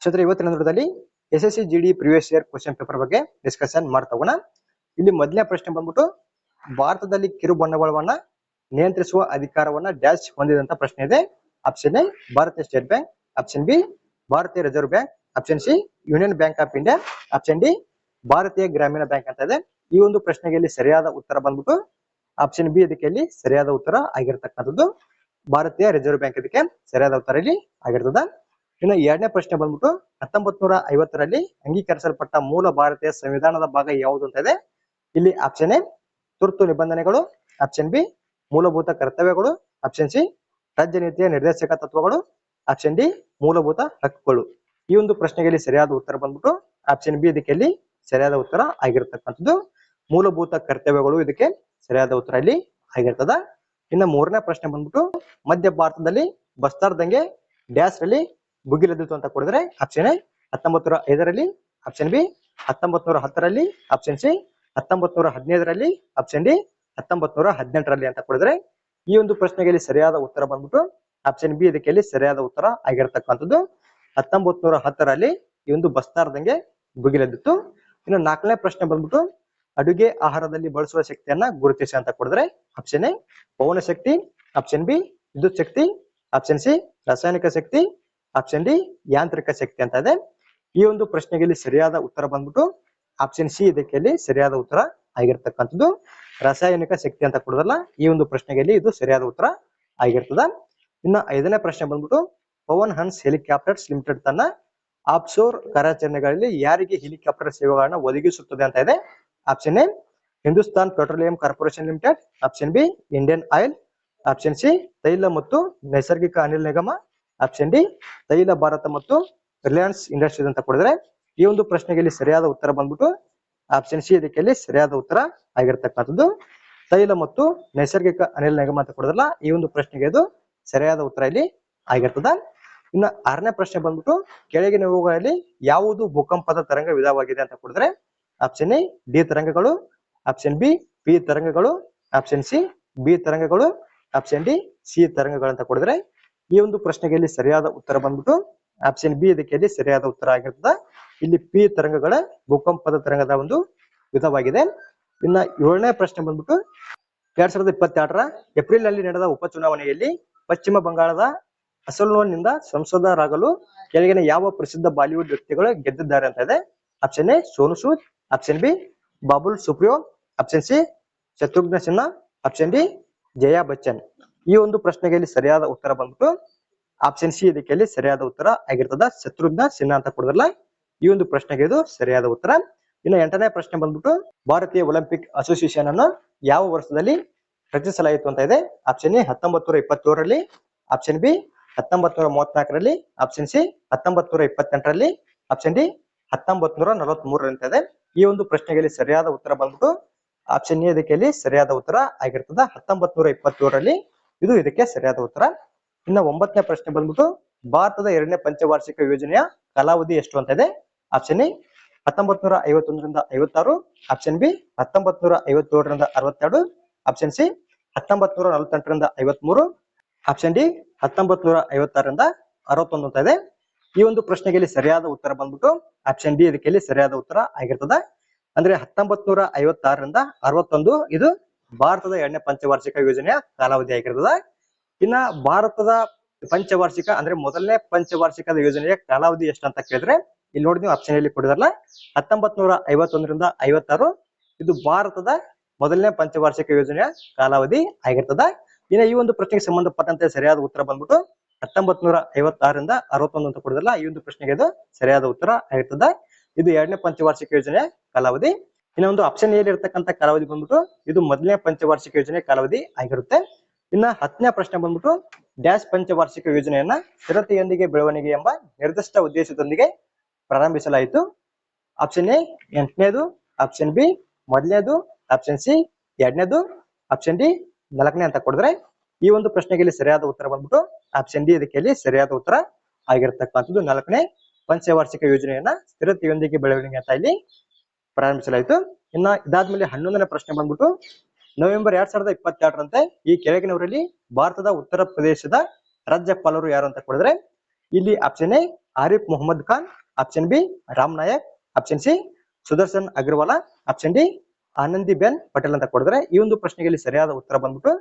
ಕ್ಷೇತ್ರ ಇವತ್ತಿನ ನೋಟದಲ್ಲಿ SSC GD previous year question paper ಬಗ್ಗೆ ಡಿಸ್ಕಷನ್ ಮಾಡ್ತಾ ಇಲ್ಲಿ ಮೊದಲನೇ ಪ್ರಶ್ನೆ ಬಂದ್ಬಿಟ್ಟು ಭಾರತದಲ್ಲಿ ಕಿರು ಬಂಡವಾಳವನ್ನ ನಿಯಂತ್ರಿಸುವ ಅಧಿಕಾರವನ್ನ ಡ್ಯಾಶ್ ಹೊಂದಿದಂತ ಪ್ರಶ್ನೆ ಇದೆ. ಆಪ್ಷನ್ ಎ ಭಾರತೀಯ ಸ್ಟೇಟ್ ಬ್ಯಾಂಕ್, ಆಪ್ಷನ್ ಬಿ ಭಾರತೀಯ reserve bank, option C union bank of India, option D ಭಾರತೀಯ ಗ್ರಾಮೀಣ ಬ್ಯಾಂಕ್ ಅಂತ ಇದೆ. ಈ ಒಂದು ಪ್ರಶ್ನೆಗೆ ಇಲ್ಲಿ ಸರಿಯಾದ ಉತ್ತರ ಬಂದ್ಬಿಟ್ಟು ಆಪ್ಷನ್ ಬಿ ಇದಕ್ಕೆ ಇಲ್ಲಿ ಸರಿಯಾದ ಉತ್ತರ ಆಗಿರತಕ್ಕಂಥದ್ದು. ಭಾರತೀಯ ರಿಸರ್ವ್ ಬ್ಯಾಂಕ್ ಇದಕ್ಕೆ ಸರಿಯಾದ ಉತ್ತರ ಇಲ್ಲಿ ಆಗಿರ್ತದ. ಇನ್ನು ಎರಡನೇ ಪ್ರಶ್ನೆ ಬಂದ್ಬಿಟ್ಟು 1950ರಲ್ಲಿ ಅಂಗೀಕರಿಸಲ್ಪಟ್ಟ ಮೂಲ ಭಾರತೀಯ ಸಂವಿಧಾನದ ಭಾಗ ಯಾವುದು ಅಂತ ಇದೆ. ಇಲ್ಲಿ ಆಪ್ಷನ್ ಎ ತುರ್ತು ನಿಬಂಧನೆಗಳು, ಆಪ್ಷನ್ ಬಿ ಮೂಲಭೂತ ಕರ್ತವ್ಯಗಳು, ಆಪ್ಷನ್ ಸಿ ರಾಜ್ಯ ನೀತಿಯ ನಿರ್ದೇಶಕ ತತ್ವಗಳು, ಆಪ್ಷನ್ ಡಿ ಮೂಲಭೂತ ಹಕ್ಕುಗಳು. ಈ ಒಂದು ಪ್ರಶ್ನೆಗೆ ಇಲ್ಲಿ ಸರಿಯಾದ ಉತ್ತರ ಬಂದ್ಬಿಟ್ಟು ಆಪ್ಷನ್ ಬಿ ಇದಕ್ಕೆ ಇಲ್ಲಿ ಸರಿಯಾದ ಉತ್ತರ ಆಗಿರತಕ್ಕಂಥದ್ದು. ಮೂಲಭೂತ ಕರ್ತವ್ಯಗಳು ಇದಕ್ಕೆ ಸರಿಯಾದ ಉತ್ತರ ಇಲ್ಲಿ ಆಗಿರ್ತದ. ಇನ್ನು ಮೂರನೇ ಪ್ರಶ್ನೆ ಬಂದ್ಬಿಟ್ಟು ಮಧ್ಯ ಭಾರತದಲ್ಲಿ ಬಸ್ತಾರ್ ದಂಗೆ ಡ್ಯಾಶ್ ರಲ್ಲಿ ಭುಗಿಲೆದ್ದಿತು ಅಂತ ಕೊಡಿದ್ರೆ ಆಪ್ಷನ್ ಎ 1905ರಲ್ಲಿ, ಆಪ್ಷನ್ ಬಿ 1910ರಲ್ಲಿ, ಆಪ್ಷನ್ ಸಿ 1915ರಲ್ಲಿ, ಆಪ್ಷನ್ ಡಿ 1918ರಲ್ಲಿ ಅಂತ ಕೊಡಿದ್ರೆ ಈ ಒಂದು ಪ್ರಶ್ನೆಗೆ ಇಲ್ಲಿ ಸರಿಯಾದ ಉತ್ತರ ಬಂದ್ಬಿಟ್ಟು ಆಪ್ಷನ್ ಬಿ ಇದಕ್ಕೆ ಇಲ್ಲಿ ಸರಿಯಾದ ಉತ್ತರ ಆಗಿರತಕ್ಕಂಥದ್ದು. 1910ರಲ್ಲಿ ಈ ಒಂದು ಬಸ್ತಾರ್ ದಂಗೆ ಭುಗಿಲೆದ್ದಿತ್ತು. ಇನ್ನು ನಾಲ್ಕನೇ ಪ್ರಶ್ನೆ ಬಂದ್ಬಿಟ್ಟು ಅಡುಗೆ ಆಹಾರದಲ್ಲಿ ಬಳಸುವ ಶಕ್ತಿಯನ್ನ ಗುರುತಿಸಿ ಅಂತ ಕೊಡಿದ್ರೆ ಆಪ್ಷನ್ ಎ ಪವನ ಶಕ್ತಿ, ಆಪ್ಷನ್ ಬಿ ವಿದ್ಯುತ್ ಶಕ್ತಿ, ಆಪ್ಷನ್ ಸಿ ರಾಸಾಯನಿಕ ಶಕ್ತಿ, ಆಪ್ಷನ್ ಡಿ ಯಾಂತ್ರಿಕ ಶಕ್ತಿ ಅಂತ ಇದೆ. ಈ ಒಂದು ಪ್ರಶ್ನೆಗೆ ಇಲ್ಲಿ ಸರಿಯಾದ ಉತ್ತರ ಬಂದ್ಬಿಟ್ಟು ಆಪ್ಷನ್ ಸಿ ಇದಕ್ಕೆ ಇಲ್ಲಿ ಸರಿಯಾದ ಉತ್ತರ ಆಗಿರ್ತಕ್ಕಂಥದ್ದು. ರಾಸಾಯನಿಕ ಶಕ್ತಿ ಅಂತ ಕೊಡೋದಲ್ಲ, ಈ ಒಂದು ಪ್ರಶ್ನೆಗೆ ಇಲ್ಲಿ ಇದು ಸರಿಯಾದ ಉತ್ತರ ಆಗಿರ್ತದ. ಇನ್ನ ಐದನೇ ಪ್ರಶ್ನೆ ಬಂದ್ಬಿಟ್ಟು ಪವನ್ ಹನ್ಸ್ ಹೆಲಿಕಾಪ್ಟರ್ಸ್ ಲಿಮಿಟೆಡ್ ತನ್ನ ಆಫ್ಶೋರ್ ಕಾರ್ಯಾಚರಣೆಗಳಲ್ಲಿ ಯಾರಿಗೆ ಹೆಲಿಕಾಪ್ಟರ್ ಸೇವೆಗಳನ್ನ ಒದಗಿಸುತ್ತದೆ ಅಂತ ಇದೆ. Option A Hindustan petroleum corporation limited, option B Indian oil, option C ತೈಲ ಮತ್ತು ನೈಸರ್ಗಿಕ ಅನಿಲ ನಿಗಮ, ಆಪ್ಷನ್ ಡಿ ತೈಲ ಭಾರತ ಮತ್ತು ರಿಲಯನ್ಸ್ ಇಂಡಸ್ಟ್ರೀಸ್ ಅಂತ ಕೊಡಿದ್ರೆ ಈ ಒಂದು ಪ್ರಶ್ನೆಗೆ ಇಲ್ಲಿ ಸರಿಯಾದ ಉತ್ತರ ಬಂದ್ಬಿಟ್ಟು ಆಪ್ಷನ್ ಸಿ ಇದಕ್ಕೆ ಇಲ್ಲಿ ಸರಿಯಾದ ಉತ್ತರ ಆಗಿರ್ತಕ್ಕಂಥದ್ದು. ತೈಲ ಮತ್ತು ನೈಸರ್ಗಿಕ ಅನಿಲ ನಿಗಮ ಅಂತ ಕೊಡೋದಲ್ಲ, ಈ ಒಂದು ಪ್ರಶ್ನೆಗೆ ಇದು ಸರಿಯಾದ ಉತ್ತರ ಇಲ್ಲಿ ಆಗಿರ್ತದ. ಇನ್ನು ಆರನೇ ಪ್ರಶ್ನೆ ಬಂದ್ಬಿಟ್ಟು ಕೆಳಗಿನವುಗಳಲ್ಲಿ ಯಾವುದು ಭೂಕಂಪದ ತರಂಗ ವಿಧವಾಗಿದೆ ಅಂತ ಕೊಡಿದ್ರೆ ಆಪ್ಷನ್ ಎ ಡಿ ತರಂಗಗಳು, ಆಪ್ಷನ್ ಬಿ ಪಿ ತರಂಗಗಳು, ಆಪ್ಷನ್ ಸಿ ಬಿ ತರಂಗಗಳು, ಆಪ್ಷನ್ ಡಿ ಸಿ ತರಂಗಗಳು ಅಂತ ಕೊಡಿದ್ರೆ ಈ ಒಂದು ಪ್ರಶ್ನೆಗೆ ಇಲ್ಲಿ ಸರಿಯಾದ ಉತ್ತರ ಬಂದ್ಬಿಟ್ಟು ಆಪ್ಷನ್ ಬಿ ಇದಕ್ಕೆ ಇಲ್ಲಿ ಸರಿಯಾದ ಉತ್ತರ ಆಗಿರ್ತದ. ಇಲ್ಲಿ ಪಿ ತರಂಗಗಳ ಭೂಕಂಪದ ತರಂಗದ ಒಂದು ವಿಧವಾಗಿದೆ. ಇನ್ನ ಏಳನೇ ಪ್ರಶ್ನೆ ಬಂದ್ಬಿಟ್ಟು 2022ರ ಏಪ್ರಿಲ್ ನಲ್ಲಿ ನಡೆದ ಉಪಚುನಾವಣೆಯಲ್ಲಿ ಪಶ್ಚಿಮ ಬಂಗಾಳದ ಅಸಲ್ನೋನ್ನಿಂದ ಸಂಸದರಾಗಲು ಕೆಳಗಿನ ಯಾವ ಪ್ರಸಿದ್ಧ ಬಾಲಿವುಡ್ ವ್ಯಕ್ತಿಗಳು ಗೆದ್ದಿದ್ದಾರೆ ಅಂತ ಇದೆ. Option A Sonu Sood, option B Babul Supriyo, option C Shatrughan Sinha, option D Jaya Bachchan. ಈ ಒಂದು ಪ್ರಶ್ನೆಗೆ ಇಲ್ಲಿ ಸರಿಯಾದ ಉತ್ತರ ಬಂದ್ಬಿಟ್ಟು ಆಪ್ಷನ್ ಸಿ ಇದಕ್ಕೆ ಇಲ್ಲಿ ಸರಿಯಾದ ಉತ್ತರ ಆಗಿರ್ತದ. ಶತ್ರುಘ್ನ ಸಿನ್ಹಾ ಅಂತ ಕೊಡೋದಲ್ಲ, ಈ ಒಂದು ಪ್ರಶ್ನೆಗೆ ಇದು ಸರಿಯಾದ ಉತ್ತರ. ಇನ್ನು ಎಂಟನೇ ಪ್ರಶ್ನೆ ಬಂದ್ಬಿಟ್ಟು ಭಾರತೀಯ ಒಲಿಂಪಿಕ್ ಅಸೋಸಿಯೇಷನ್ ಅನ್ನು ಯಾವ ವರ್ಷದಲ್ಲಿ ರಚಿಸಲಾಯಿತು ಅಂತ ಇದೆ. ಆಪ್ಷನ್ ಎ 1927ರಲ್ಲಿ, ಆಪ್ಷನ್ ಬಿ 1934ರಲ್ಲಿ, ಆಪ್ಷನ್ ಸಿ 1928ರಲ್ಲಿ, ಆಪ್ಷನ್ ಡಿ 1943ರಲ್ಲಿ ಅಂತ ಇದೆ. ಈ ಒಂದು ಪ್ರಶ್ನೆಗೆ ಇಲ್ಲಿ ಸರಿಯಾದ ಉತ್ತರ ಬಂದ್ಬಿಟ್ಟು ಆಪ್ಷನ್ ಎ ಇದಕ್ಕೆ ಇಲ್ಲಿ ಸರಿಯಾದ ಉತ್ತರ ಆಗಿರ್ತದ. 1927ರಲ್ಲಿ ಇದು ಇದಕ್ಕೆ ಸರಿಯಾದ ಉತ್ತರ. ಇನ್ನು ಒಂಬತ್ತನೇ ಪ್ರಶ್ನೆ ಬಂದ್ಬಿಟ್ಟು ಭಾರತದ ಎರಡನೇ ಪಂಚವಾರ್ಷಿಕ ಯೋಜನೆಯ ಕಾಲಾವಧಿ ಎಷ್ಟು ಅಂತ ಇದೆ. ಆಪ್ಷನ್ ಎ 1951ರಿಂದ 56, ಆಪ್ಷನ್ ಬಿ 1957ರಿಂದ 62, ಆಪ್ಷನ್ ಸಿ 1948ರಿಂದ 53, ಆಪ್ಷನ್ ಡಿ 1956ರಿಂದ 61 ಅಂತ ಇದೆ. ಈ ಒಂದು ಪ್ರಶ್ನೆಗೆ ಇಲ್ಲಿ ಸರಿಯಾದ ಉತ್ತರ ಬಂದ್ಬಿಟ್ಟು ಆಪ್ಷನ್ ಡಿ ಇದಕ್ಕೆ ಇಲ್ಲಿ ಸರಿಯಾದ ಉತ್ತರ ಆಗಿರ್ತದ. ಅಂದ್ರೆ 1956ರಿಂದ 61 ಇದು ಭಾರತದ ಎರಡನೇ ಪಂಚವಾರ್ಷಿಕ ಯೋಜನೆಯ ಕಾಲಾವಧಿ ಆಗಿರ್ತದ. ಇನ್ನ ಭಾರತದ ಪಂಚವಾರ್ಷಿಕ ಅಂದ್ರೆ ಮೊದಲನೇ ಪಂಚವಾರ್ಷಿಕದ ಯೋಜನೆಯ ಕಾಲಾವಧಿ ಎಷ್ಟು ಅಂತ ಕೇಳಿದ್ರೆ ಇಲ್ಲಿ ನೋಡಿ ನೀವು ಆಪ್ಷನ್ ಅಲ್ಲಿ ಕೊಡಿದಾರಲ್ಲ, 1951ರಿಂದ 56 ಇದು ಭಾರತದ ಮೊದಲನೇ ಪಂಚವಾರ್ಷಿಕ ಯೋಜನೆಯ ಕಾಲಾವಧಿ ಆಗಿರ್ತದ. ಇನ್ನು ಈ ಒಂದು ಪ್ರಶ್ನೆಗೆ ಸಂಬಂಧಪಟ್ಟಂತೆ ಸರಿಯಾದ ಉತ್ತರ ಬಂದ್ಬಿಟ್ಟು 1956ರಿಂದ 61 ಅಂತ ಕೊಡಿದಾರಲ್ಲ, ಈ ಒಂದು ಪ್ರಶ್ನೆಗೆ ಇದು ಸರಿಯಾದ ಉತ್ತರ ಆಗಿರ್ತದ. ಇದು ಎರಡನೇ ಪಂಚವಾರ್ಷಿಕ ಯೋಜನೆಯ ಕಾಲಾವಧಿ. ಇನ್ನೊಂದು ಆಪ್ಷನ್ ಎಲ್ಲಿ ಇರತಕ್ಕಂತ ಕಾಲಾವಧಿ ಬಂದ್ಬಿಟ್ಟು ಇದು ಮೊದಲನೇ ಪಂಚವಾರ್ಷಿಕ ಯೋಜನೆ ಕಾಲಾವಧಿ ಆಗಿರುತ್ತೆ. ಇನ್ನ 10ನೇ ಪ್ರಶ್ನೆ ಬಂದ್ಬಿಟ್ಟು ಡ್ಯಾಶ್ ಪಂಚವಾರ್ಷಿಕ ಯೋಜನೆಯನ್ನ ಸ್ಥಿರತೆಯೊಂದಿಗೆ ಬೆಳವಣಿಗೆ ಎಂಬ ನಿರ್ದಿಷ್ಟ ಉದ್ದೇಶದೊಂದಿಗೆ ಪ್ರಾರಂಭಿಸಲಾಯಿತು. ಆಪ್ಷನ್ ಎ 8ನೇದು, ಆಪ್ಷನ್ ಬಿ ಮೊದಲನೇದು, ಆಪ್ಷನ್ ಸಿ 2ನೇದು, ಆಪ್ಷನ್ ಡಿ 4ನೇ ಅಂತ ಕೊಡಿದ್ರೆ ಈ ಒಂದು ಪ್ರಶ್ನೆಗೆ ಇಲ್ಲಿ ಸರಿಯಾದ ಉತ್ತರ ಬಂದ್ಬಿಟ್ಟು ಆಪ್ಷನ್ ಡಿ ಇದಕ್ಕೆ ಇಲ್ಲಿ ಸರಿಯಾದ ಉತ್ತರ ಆಗಿರತಕ್ಕಂಥದ್ದು. 4ನೇ ಪಂಚವಾರ್ಷಿಕ ಯೋಜನೆಯನ್ನ ಸ್ಥಿರತೆಯೊಂದಿಗೆ ಬೆಳವಣಿಗೆ ಅಂತ ಇಲ್ಲಿ ಪ್ರಾರಂಭಿಸಲಾಯಿತು. ಇನ್ನ ಇದಾದ್ಮೇಲೆ 11ನೇ ಪ್ರಶ್ನೆ ಬಂದ್ಬಿಟ್ಟು ನವೆಂಬರ್ 2022ರಂತೆ ಈ ಕೆಳಗಿನವರಲ್ಲಿ ಭಾರತದ ಉತ್ತರ ಪ್ರದೇಶದ ರಾಜ್ಯಪಾಲರು ಯಾರು ಅಂತ ಕೊಡಿದ್ರೆ ಇಲ್ಲಿ option A Arif Mohammed Khan, option B Ram Naik, option C Sudarshan Agarwal, option D Anandiben Patel ಅಂತ ಕೊಡಿದ್ರೆ ಈ ಒಂದು ಪ್ರಶ್ನೆಗೆ ಇಲ್ಲಿ ಸರಿಯಾದ ಉತ್ತರ ಬಂದ್ಬಿಟ್ಟು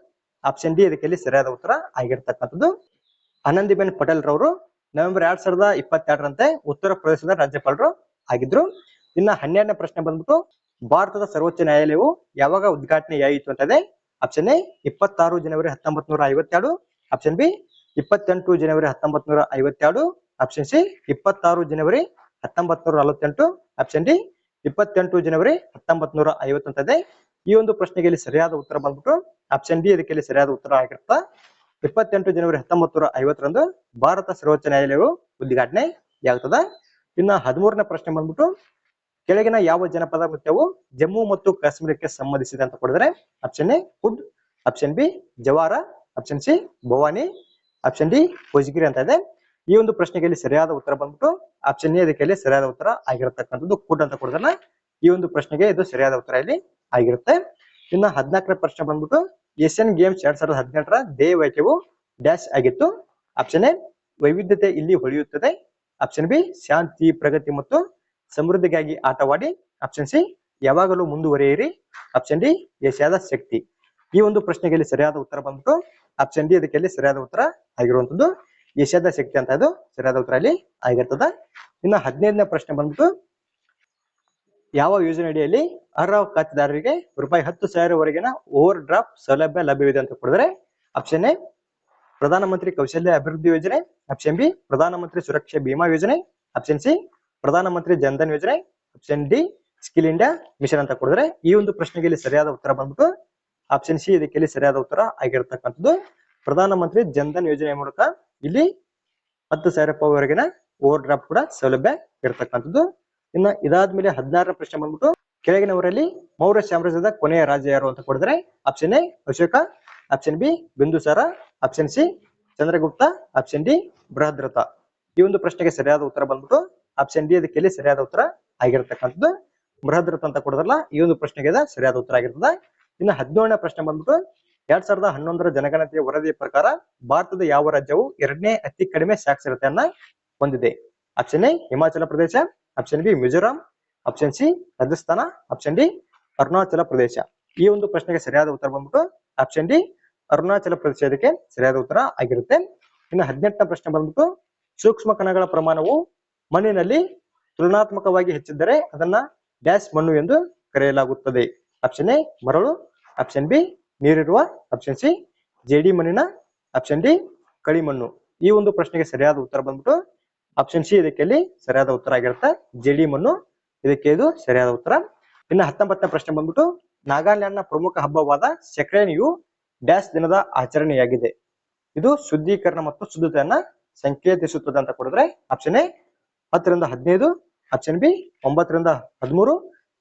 ಆಪ್ಷನ್ ಡಿ ಇದಕ್ಕೆ ಇಲ್ಲಿ ಸರಿಯಾದ ಉತ್ತರ ಆಗಿರ್ತಕ್ಕಂಥದ್ದು. ಆನಂದಿ ಬೆನ್ ಪಟೇಲ್ ರವರು ನವೆಂಬರ್ 2022ರಂತೆ ಉತ್ತರ ಪ್ರದೇಶದ ರಾಜ್ಯಪಾಲರು ಆಗಿದ್ರು. ಇನ್ನ 12ನೇ ಪ್ರಶ್ನೆ ಬಂದ್ಬಿಟ್ಟು ಭಾರತದ ಸರ್ವೋಚ್ಚ ನ್ಯಾಯಾಲಯವು ಯಾವಾಗ ಉದ್ಘಾಟನೆಯಾಯಿತು ಅಂತದೆ. ಆಪ್ಷನ್ ಎ 26 ಜನವರಿ 1952, ಆಪ್ಷನ್ ಬಿ 28 ಜನವರಿ 1952, ಆಪ್ಷನ್ ಸಿ 26 ಜನವರಿ 1948, ಆಪ್ಷನ್ ಡಿ 28 ಜನವರಿ 1950 ಅಂತದೆ. ಈ ಒಂದು ಪ್ರಶ್ನೆಗೆ ಇಲ್ಲಿ ಸರಿಯಾದ ಉತ್ತರ ಬಂದ್ಬಿಟ್ಟು ಆಪ್ಷನ್ ಡಿ ಇದಕ್ಕೆ ಇಲ್ಲಿ ಸರಿಯಾದ ಉತ್ತರ ಆಗಿರುತ್ತೆ. 28 ಜನವರಿ 1950ರಂದು ಭಾರತ ಸರ್ವೋಚ್ಚ ನ್ಯಾಯಾಲಯವು ಉದ್ಘಾಟನೆಯಾಗುತ್ತದೆ. ಇನ್ನ 13ನೇ ಪ್ರಶ್ನೆ ಬಂದ್ಬಿಟ್ಟು ಕೆಳಗಿನ ಯಾವ ಜನಪದ ನೃತ್ಯವು ಜಮ್ಮು ಮತ್ತು ಕಾಶ್ಮೀರಕ್ಕೆ ಸಂಬಂಧಿಸಿದೆ ಅಂತ ಕೊಡಿದ್ರೆ. Option A Kud, option B Jawara, option C Bhavani, option D Bhojgiri ಅಂತ ಇದೆ. ಈ ಒಂದು ಪ್ರಶ್ನೆಗೆ ಇಲ್ಲಿ ಸರಿಯಾದ ಉತ್ತರ ಬಂದ್ಬಿಟ್ಟು ಆಪ್ಷನ್ ಎ ಇದಕ್ಕೆ ಇಲ್ಲಿ ಸರಿಯಾದ ಉತ್ತರ ಆಗಿರತಕ್ಕಂಥದ್ದು ಕುಡ್ ಅಂತ ಕೊಡಿದ್ರಲ್ಲ ಈ ಒಂದು ಪ್ರಶ್ನೆಗೆ ಇದು ಸರಿಯಾದ ಉತ್ತರ ಇಲ್ಲಿ ಆಗಿರುತ್ತೆ. ಇನ್ನ 14ನೇ ಪ್ರಶ್ನೆ ಬಂದ್ಬಿಟ್ಟು ಏಷ್ಯನ್ ಗೇಮ್ಸ್ 2018ರ ಧ್ಯೇಯ ವಾಕ್ಯವು ಡ್ಯಾಶ್ ಆಗಿತ್ತು. ಆಪ್ಷನ್ ಎ ವೈವಿಧ್ಯತೆ ಇಲ್ಲಿ ಹೊಳೆಯುತ್ತದೆ, ಆಪ್ಷನ್ ಬಿ ಶಾಂತಿ ಪ್ರಗತಿ ಮತ್ತು ಸಮೃದ್ಧಿಗಾಗಿ ಆಟವಾಡಿ, ಆಪ್ಷನ್ ಸಿ ಯಾವಾಗಲೂ ಮುಂದುವರಿಯಿರಿ, ಆಪ್ಷನ್ ಡಿ ಏಷ್ಯಾದ ಶಕ್ತಿ. ಈ ಒಂದು ಪ್ರಶ್ನೆಗೆ ಇಲ್ಲಿ ಸರಿಯಾದ ಉತ್ತರ ಬಂದ್ಬಿಟ್ಟು ಆಪ್ಷನ್ ಡಿ ಇದಕ್ಕೆ ಇಲ್ಲಿ ಸರಿಯಾದ ಉತ್ತರ ಆಗಿರುವಂತದ್ದು ಏಷ್ಯಾದ ಶಕ್ತಿ ಅಂತ ಇದು ಸರಿಯಾದ ಉತ್ತರ ಇಲ್ಲಿ ಆಗಿರ್ತದ. ಇನ್ನು 15ನೇ ಪ್ರಶ್ನೆ ಬಂದ್ಬಿಟ್ಟು ಯಾವ ಯೋಜನೆ ಅಡಿಯಲ್ಲಿ ಅರ್ಹ ಖಾತೆದಾರರಿಗೆ ₹10,000ವರೆಗಿನ ಓವರ್ ಡ್ರಾಫ್ಟ್ ಸೌಲಭ್ಯ ಲಭ್ಯವಿದೆ ಅಂತ ಕೊಡಿದ್ರೆ. ಆಪ್ಷನ್ ಎ ಪ್ರಧಾನಮಂತ್ರಿ ಕೌಶಲ್ಯ ಅಭಿವೃದ್ಧಿ ಯೋಜನೆ, ಆಪ್ಷನ್ ಬಿ ಪ್ರಧಾನಮಂತ್ರಿ ಸುರಕ್ಷಾ ಬಿಮಾ ಯೋಜನೆ, ಆಪ್ಷನ್ ಸಿ ಪ್ರಧಾನಮಂತ್ರಿ ಜನ್ಧನ್ ಯೋಜನೆ, option D skill India mission ಅಂತ ಕೊಡಿದ್ರೆ ಈ ಒಂದು ಪ್ರಶ್ನೆಗೆ ಇಲ್ಲಿ ಸರಿಯಾದ ಉತ್ತರ ಬಂದ್ಬಿಟ್ಟು ಆಪ್ಷನ್ ಸಿ ಇದಕ್ಕೆ ಇಲ್ಲಿ ಸರಿಯಾದ ಉತ್ತರ ಆಗಿರತಕ್ಕಂಥದ್ದು. ಪ್ರಧಾನಮಂತ್ರಿ ಜನ್ಧನ್ ಯೋಜನೆ ಮೂಲಕ ಇಲ್ಲಿ 10,000 ರೂಪಾಯಿವರೆಗಿನ ಓವರ್ ಡ್ರಾಫ್ಟ್ ಕೂಡ ಸೌಲಭ್ಯ ಇರತಕ್ಕಂಥದ್ದು. ಇನ್ನ ಇದಾದ್ಮೇಲೆ 16ನೇ ಪ್ರಶ್ನೆ ಬಂದ್ಬಿಟ್ಟು ಕೆಳಗಿನವರಲ್ಲಿ ಮೌರ್ಯ ಸಾಮ್ರಾಜ್ಯದ ಕೊನೆಯ ರಾಜ ಯಾರು ಅಂತ ಕೊಡಿದ್ರೆ. Option A Ashoka, option B Bindusara, option C Chandragupta, option D Brihadratha. ಈ ಒಂದು ಪ್ರಶ್ನೆಗೆ ಸರಿಯಾದ ಉತ್ತರ ಬಂದ್ಬಿಟ್ಟು ಆಪ್ಷನ್ ಡಿ ಇದಕ್ಕೆ ಇಲ್ಲಿ ಸರಿಯಾದ ಉತ್ತರ ಆಗಿರತಕ್ಕಂಥದ್ದು ಬೃಹದ್ರಥ ಅಂತ ಕೊಡೋದ್ರಲ್ಲ ಈ ಒಂದು ಪ್ರಶ್ನೆಗೆ ಸರಿಯಾದ ಉತ್ತರ ಆಗಿರ್ತದೆ. ಇನ್ನು 17ನೇ ಪ್ರಶ್ನೆ ಬಂದ್ಬಿಟ್ಟು 2011ರ ಜನಗಣತಿಯ ವರದಿಯ ಪ್ರಕಾರ ಭಾರತದ ಯಾವ ರಾಜ್ಯವು 2ನೇ ಅತಿ ಕಡಿಮೆ ಸಾಕ್ಷರತೆಯನ್ನ ಹೊಂದಿದೆ. Option A Himachal Pradesh, option B Mizoram, option C Rajasthan, option D Arunachal Pradesh. ಈ ಒಂದು ಪ್ರಶ್ನೆಗೆ ಸರಿಯಾದ ಉತ್ತರ ಬಂದ್ಬಿಟ್ಟು ಆಪ್ಷನ್ ಡಿ ಅರುಣಾಚಲ ಪ್ರದೇಶ ಇದಕ್ಕೆ ಸರಿಯಾದ ಉತ್ತರ ಆಗಿರುತ್ತೆ. ಇನ್ನು 18ನೇ ಪ್ರಶ್ನೆ ಬಂದ್ಬಿಟ್ಟು ಸೂಕ್ಷ್ಮ ಕಣಗಳ ಪ್ರಮಾಣವು ಮಣ್ಣಿನಲ್ಲಿ ತುಲನಾತ್ಮಕವಾಗಿ ಹೆಚ್ಚಿದ್ದರೆ ಅದನ್ನ ಡ್ಯಾಶ್ ಮಣ್ಣು ಎಂದು ಕರೆಯಲಾಗುತ್ತದೆ. ಆಪ್ಷನ್ ಎ ಮರಳು, ಆಪ್ಷನ್ ಬಿ ನೀರಿರುವ, ಆಪ್ಷನ್ ಸಿ ಜೇಡಿ ಮಣ್ಣಿನ, ಆಪ್ಷನ್ ಡಿ ಕಳಿಮಣ್ಣು. ಈ ಒಂದು ಪ್ರಶ್ನೆಗೆ ಸರಿಯಾದ ಉತ್ತರ ಬಂದ್ಬಿಟ್ಟು ಆಪ್ಷನ್ ಸಿ ಇದಕ್ಕೆ ಸರಿಯಾದ ಉತ್ತರ ಆಗಿರುತ್ತೆ ಜೇಡಿ ಮಣ್ಣು ಇದಕ್ಕೆ ಇದು ಸರಿಯಾದ ಉತ್ತರ. ಇನ್ನು 19ನೇ ಪ್ರಶ್ನೆ ಬಂದ್ಬಿಟ್ಟು ನಾಗಾಲ್ಯಾಂಡ್ನ ಪ್ರಮುಖ ಹಬ್ಬವಾದ ಸೆಕ್ರೆನಿಯು ಡ್ಯಾಶ್ ದಿನದ ಆಚರಣೆಯಾಗಿದೆ. ಇದು ಶುದ್ಧೀಕರಣ ಮತ್ತು ಶುದ್ಧತೆಯನ್ನ ಸಂಕೇತಿಸುತ್ತದೆ ಅಂತ ಕೊಡಿದ್ರೆ. ಆಪ್ಷನ್ ಎ 10ರಿಂದ 15, ಆಪ್ಷನ್ ಬಿ 9ರಿಂದ 13,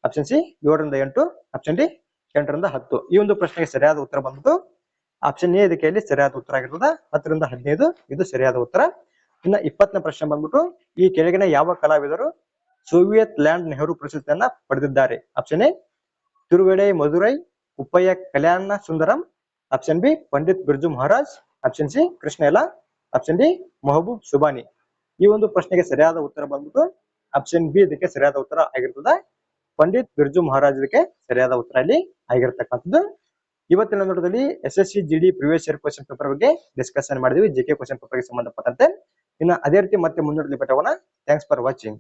ಆಪ್ಷನ್ ಸಿ 7ರಿಂದ 8, ಆಪ್ಷನ್ ಡಿ 8ರಿಂದ 10. ಈ ಒಂದು ಪ್ರಶ್ನೆಗೆ ಸರಿಯಾದ ಉತ್ತರ ಬಂದ್ಬಿಟ್ಟು ಆಪ್ಷನ್ ಎ ಇದಕ್ಕೆ ಸರಿಯಾದ ಉತ್ತರ ಆಗಿರ್ತದೆ 10ರಿಂದ 15 ಇದು ಸರಿಯಾದ ಉತ್ತರ. ಇನ್ನ 20ನೇ ಪ್ರಶ್ನೆ ಬಂದ್ಬಿಟ್ಟು ಈ ಕೆಳಗಿನ ಯಾವ ಕಲಾವಿದರು ಸೋವಿಯತ್ ಲ್ಯಾಂಡ್ ನೆಹರು ಪ್ರಶಸ್ತಿಯನ್ನ ಪಡೆದಿದ್ದಾರೆ. Option A Tiruvedai Madurai Uppayya Kalyana Sundaram, option B Pandit Birju Maharaj, option C Krishnela, option D Mehboob Subhani. ಈ ಒಂದು ಪ್ರಶ್ನೆಗೆ ಸರಿಯಾದ ಉತ್ತರ ಬಂದ್ಬಿಟ್ಟು ಆಪ್ಷನ್ ಬಿ ಇದಕ್ಕೆ ಸರಿಯಾದ ಉತ್ತರ ಆಗಿರ್ತದೆ ಪಂಡಿತ್ ಬಿರ್ಜು ಮಹಾರಾಜ್ ಇದಕ್ಕೆ ಸರಿಯಾದ ಉತ್ತರ ಇಲ್ಲಿ ಆಗಿರತಕ್ಕಂಥದ್ದು. ಇವತ್ತಿನ ನೋಟದಲ್ಲಿ SSC GD previous year question paper ಬಗ್ಗೆ ಡಿಸ್ಕಷನ್ ಮಾಡಿದ್ವಿ, JK ಕ್ವಶನ್ ಪೇಪರ್ ಗೆ ಸಂಬಂಧಪಟ್ಟಂತೆ. ಇನ್ನು ಅದೇ ರೀತಿ ಮತ್ತೆ ಮುಂದೂಡಲಿ ಬಿಟ್ಟವನ. Thanks for watching.